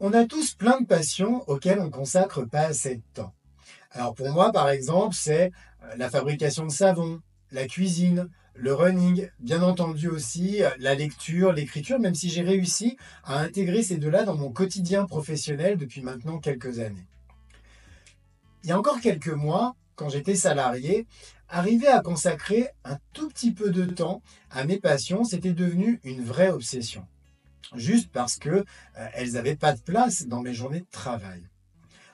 On a tous plein de passions auxquelles on consacre pas assez de temps. Alors pour moi, par exemple, c'est la fabrication de savon, la cuisine, le running, bien entendu aussi la lecture, l'écriture, même si j'ai réussi à intégrer ces deux-là dans mon quotidien professionnel depuis maintenant quelques années. Il y a encore quelques mois, quand j'étais salarié, arriver à consacrer un tout petit peu de temps à mes passions, c'était devenu une vraie obsession. Juste parce que elles n'avaient pas de place dans mes journées de travail.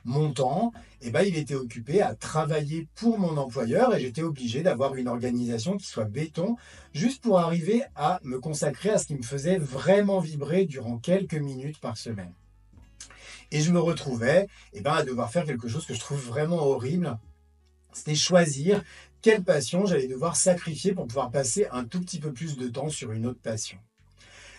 Mon temps, il était occupé à travailler pour mon employeur et j'étais obligé d'avoir une organisation qui soit béton, juste pour arriver à me consacrer à ce qui me faisait vraiment vibrer durant quelques minutes par semaine. Et je me retrouvais à devoir faire quelque chose que je trouve vraiment horrible, c'était choisir quelle passion j'allais devoir sacrifier pour pouvoir passer un tout petit peu plus de temps sur une autre passion.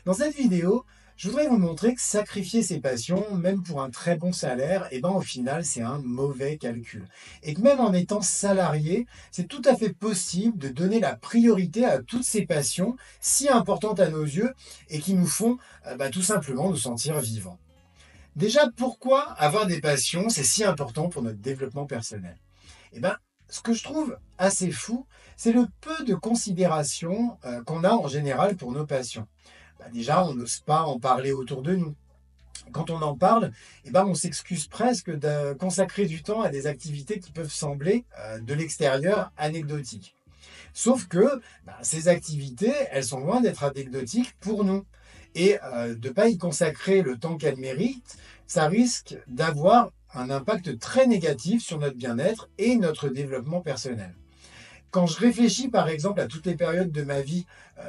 Dans cette vidéo, je voudrais vous montrer que sacrifier ses passions, même pour un très bon salaire, au final, c'est un mauvais calcul. Et que même en étant salarié, c'est tout à fait possible de donner la priorité à toutes ces passions si importantes à nos yeux et qui nous font tout simplement nous sentir vivants. Déjà, pourquoi avoir des passions, c'est si important pour notre développement personnel? Ce que je trouve assez fou, c'est le peu de considération qu'on a en général pour nos passions. Déjà, on n'ose pas en parler autour de nous. Quand on en parle, on s'excuse presque de consacrer du temps à des activités qui peuvent sembler, de l'extérieur, anecdotiques. Sauf que ces activités, elles sont loin d'être anecdotiques pour nous. Et de ne pas y consacrer le temps qu'elles méritent, ça risque d'avoir un impact très négatif sur notre bien-être et notre développement personnel. Quand je réfléchis par exemple à toutes les périodes de ma vie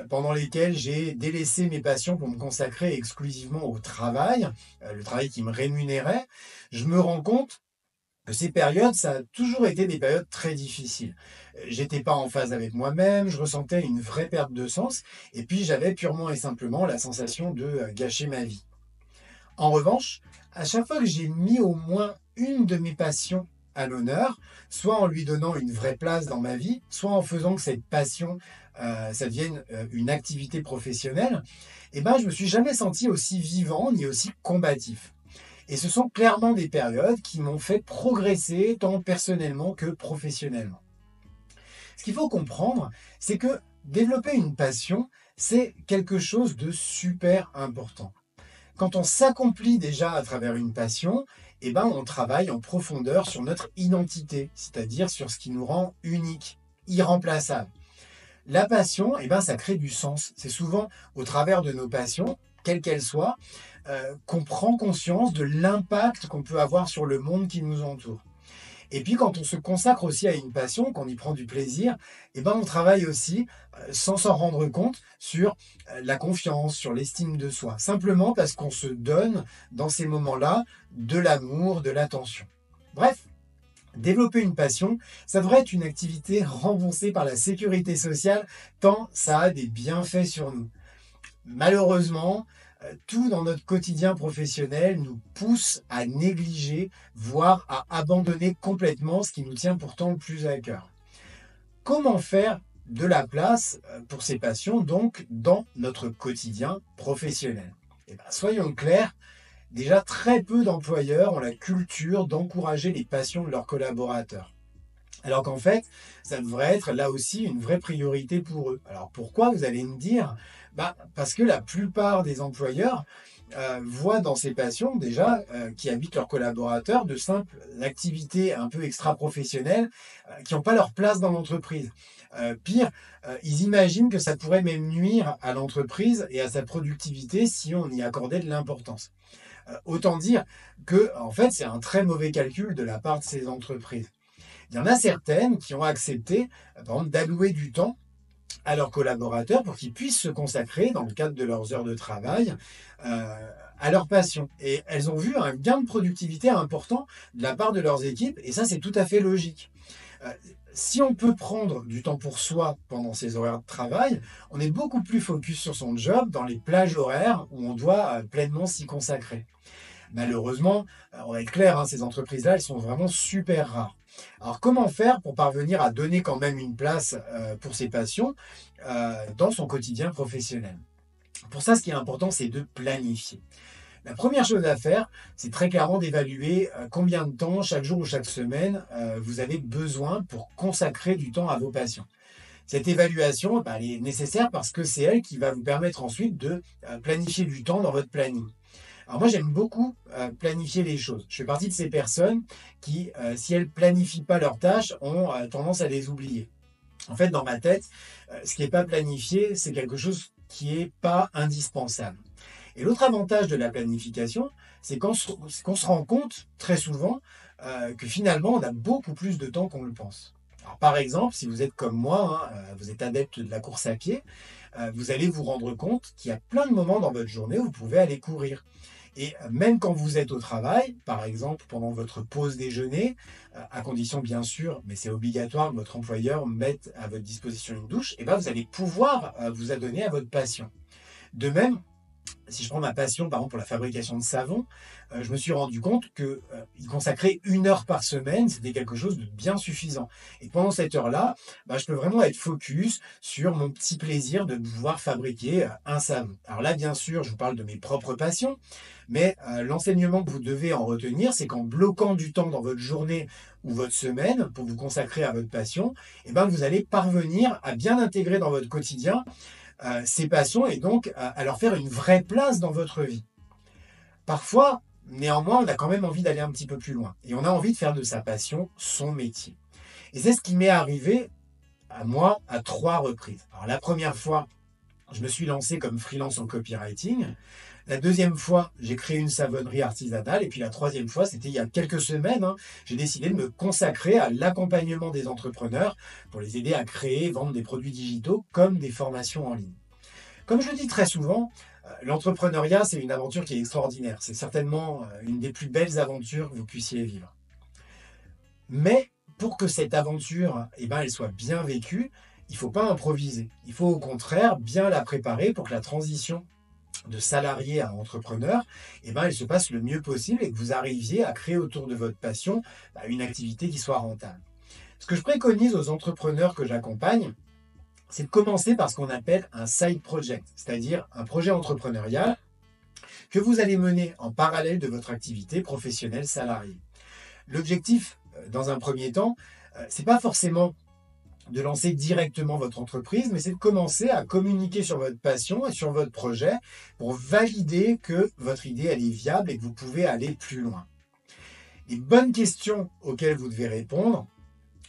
pendant lesquelles j'ai délaissé mes passions pour me consacrer exclusivement au travail, le travail qui me rémunérait, je me rends compte que ces périodes, ça a toujours été des périodes très difficiles. J'étais pas en phase avec moi-même, je ressentais une vraie perte de sens, et puis j'avais purement et simplement la sensation de gâcher ma vie. En revanche, à chaque fois que j'ai mis au moins une de mes passions à l'honneur, soit en lui donnant une vraie place dans ma vie, soit en faisant que cette passion, ça devienne une activité professionnelle, je me suis jamais senti aussi vivant ni aussi combatif. Et ce sont clairement des périodes qui m'ont fait progresser tant personnellement que professionnellement. Ce qu'il faut comprendre, c'est que développer une passion, c'est quelque chose de super important. Quand on s'accomplit déjà à travers une passion, on travaille en profondeur sur notre identité, c'est-à-dire sur ce qui nous rend unique, irremplaçable. La passion, ça crée du sens. C'est souvent au travers de nos passions, quelles qu'elles soient, qu'on prend conscience de l'impact qu'on peut avoir sur le monde qui nous entoure. Et puis quand on se consacre aussi à une passion, qu'on y prend du plaisir, on travaille aussi, sans s'en rendre compte, sur la confiance, sur l'estime de soi. Simplement parce qu'on se donne, dans ces moments-là, de l'amour, de l'attention. Bref, développer une passion, ça devrait être une activité remboursée par la sécurité sociale, tant ça a des bienfaits sur nous. Malheureusement, tout dans notre quotidien professionnel nous pousse à négliger, voire à abandonner complètement ce qui nous tient pourtant le plus à cœur. Comment faire de la place pour ces passions, donc, dans notre quotidien professionnel? Soyons clairs, déjà très peu d'employeurs ont la culture d'encourager les passions de leurs collaborateurs. Alors qu'en fait, ça devrait être là aussi une vraie priorité pour eux. Alors pourquoi, vous allez me dire? Parce que la plupart des employeurs voient dans ces passions déjà qui habitent leurs collaborateurs de simples activités un peu extra-professionnelles qui n'ont pas leur place dans l'entreprise. Pire, ils imaginent que ça pourrait même nuire à l'entreprise et à sa productivité si on y accordait de l'importance. Autant dire que en fait, c'est un très mauvais calcul de la part de ces entreprises. Il y en a certaines qui ont accepté, par exemple, d'allouer du temps à leurs collaborateurs pour qu'ils puissent se consacrer, dans le cadre de leurs heures de travail, à leur passion. Et elles ont vu un gain de productivité important de la part de leurs équipes, et ça, c'est tout à fait logique. Si on peut prendre du temps pour soi pendant ses horaires de travail, on est beaucoup plus focus sur son job dans les plages horaires où on doit pleinement s'y consacrer. Malheureusement, on va être clair, ces entreprises-là, elles sont vraiment super rares. Alors comment faire pour parvenir à donner quand même une place pour ses passions dans son quotidien professionnel? Pour ça, ce qui est important, c'est de planifier. La première chose à faire, c'est très clairement d'évaluer combien de temps, chaque jour ou chaque semaine, vous avez besoin pour consacrer du temps à vos patients. Cette évaluation, bah, elle est nécessaire parce que c'est elle qui va vous permettre ensuite de planifier du temps dans votre planning. Alors moi, j'aime beaucoup planifier les choses. Je fais partie de ces personnes qui, si elles planifient pas leurs tâches, ont tendance à les oublier. En fait, dans ma tête, ce qui n'est pas planifié, c'est quelque chose qui n'est pas indispensable. Et l'autre avantage de la planification, c'est qu'on se rend compte très souvent que finalement, on a beaucoup plus de temps qu'on le pense. Alors, par exemple, si vous êtes comme moi, hein, vous êtes adepte de la course à pied, vous allez vous rendre compte qu'il y a plein de moments dans votre journée où vous pouvez aller courir. Et même quand vous êtes au travail, par exemple pendant votre pause déjeuner, à condition bien sûr, mais c'est obligatoire que votre employeur mette à votre disposition une douche, et ben vous allez pouvoir vous adonner à votre passion. De même, si je prends ma passion, par exemple, pour la fabrication de savon, je me suis rendu compte que y consacrer 1 heure par semaine, c'était quelque chose de bien suffisant. Et pendant cette heure-là, bah, je peux vraiment être focus sur mon petit plaisir de pouvoir fabriquer un savon. Alors là, bien sûr, je vous parle de mes propres passions, mais l'enseignement que vous devez en retenir, c'est qu'en bloquant du temps dans votre journée ou votre semaine pour vous consacrer à votre passion, eh ben, vous allez parvenir à bien intégrer dans votre quotidien ces passions et donc à leur faire une vraie place dans votre vie. Parfois, néanmoins, on a quand même envie d'aller un petit peu plus loin et on a envie de faire de sa passion son métier. Et c'est ce qui m'est arrivé à moi à 3 reprises. Alors la première fois, je me suis lancé comme freelance en copywriting. La deuxième fois, j'ai créé une savonnerie artisanale. Et puis la troisième fois, c'était il y a quelques semaines, hein, j'ai décidé de me consacrer à l'accompagnement des entrepreneurs pour les aider à créer et vendre des produits digitaux comme des formations en ligne. Comme je le dis très souvent, l'entrepreneuriat, c'est une aventure qui est extraordinaire. C'est certainement une des plus belles aventures que vous puissiez vivre. Mais pour que cette aventure, eh ben, elle soit bien vécue, il ne faut pas improviser. Il faut au contraire bien la préparer pour que la transition de salarié à entrepreneur, eh ben, elle se passe le mieux possible et que vous arriviez à créer autour de votre passion une activité qui soit rentable. Ce que je préconise aux entrepreneurs que j'accompagne, c'est de commencer par ce qu'on appelle un side project, c'est-à-dire un projet entrepreneurial que vous allez mener en parallèle de votre activité professionnelle salariée. L'objectif, dans un premier temps, c'est pas forcément de lancer directement votre entreprise, mais c'est de commencer à communiquer sur votre passion et sur votre projet pour valider que votre idée elle est viable et que vous pouvez aller plus loin. Les bonnes questions auxquelles vous devez répondre,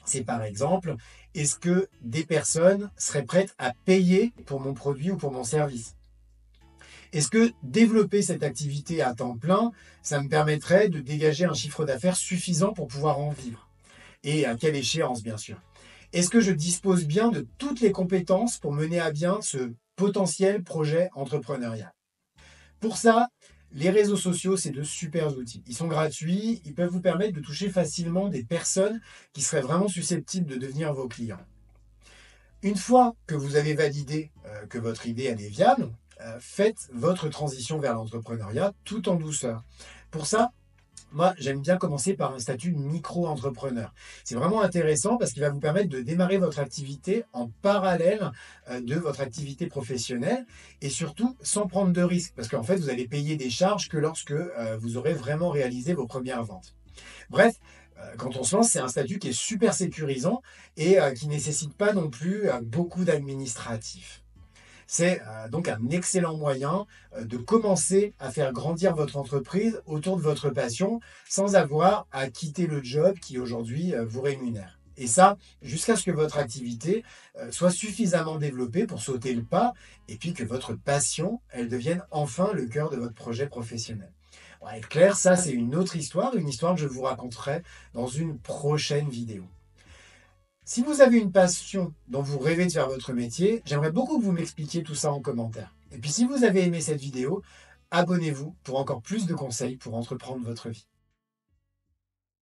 c'est par exemple, est-ce que des personnes seraient prêtes à payer pour mon produit ou pour mon service? Est-ce que développer cette activité à temps plein, ça me permettrait de dégager un chiffre d'affaires suffisant pour pouvoir en vivre? Et à quelle échéance, bien sûr? Est-ce que je dispose bien de toutes les compétences pour mener à bien ce potentiel projet entrepreneurial? Pour ça, les réseaux sociaux, c'est de super outils. Ils sont gratuits, ils peuvent vous permettre de toucher facilement des personnes qui seraient vraiment susceptibles de devenir vos clients. Une fois que vous avez validé que votre idée elle est viable, faites votre transition vers l'entrepreneuriat tout en douceur. Pour ça, moi, j'aime bien commencer par un statut de micro-entrepreneur. C'est vraiment intéressant parce qu'il va vous permettre de démarrer votre activité en parallèle de votre activité professionnelle et surtout sans prendre de risques parce qu'en fait, vous allez payer des charges que lorsque vous aurez vraiment réalisé vos premières ventes. Bref, quand on se lance, c'est un statut qui est super sécurisant et qui ne nécessite pas non plus beaucoup d'administratifs. C'est donc un excellent moyen de commencer à faire grandir votre entreprise autour de votre passion sans avoir à quitter le job qui aujourd'hui vous rémunère. Et ça, jusqu'à ce que votre activité soit suffisamment développée pour sauter le pas et puis que votre passion, elle devienne enfin le cœur de votre projet professionnel. Pour être clair, ça c'est une autre histoire, une histoire que je vous raconterai dans une prochaine vidéo. Si vous avez une passion dont vous rêvez de faire votre métier, j'aimerais beaucoup que vous m'expliquiez tout ça en commentaire. Et puis si vous avez aimé cette vidéo, abonnez-vous pour encore plus de conseils pour entreprendre votre vie.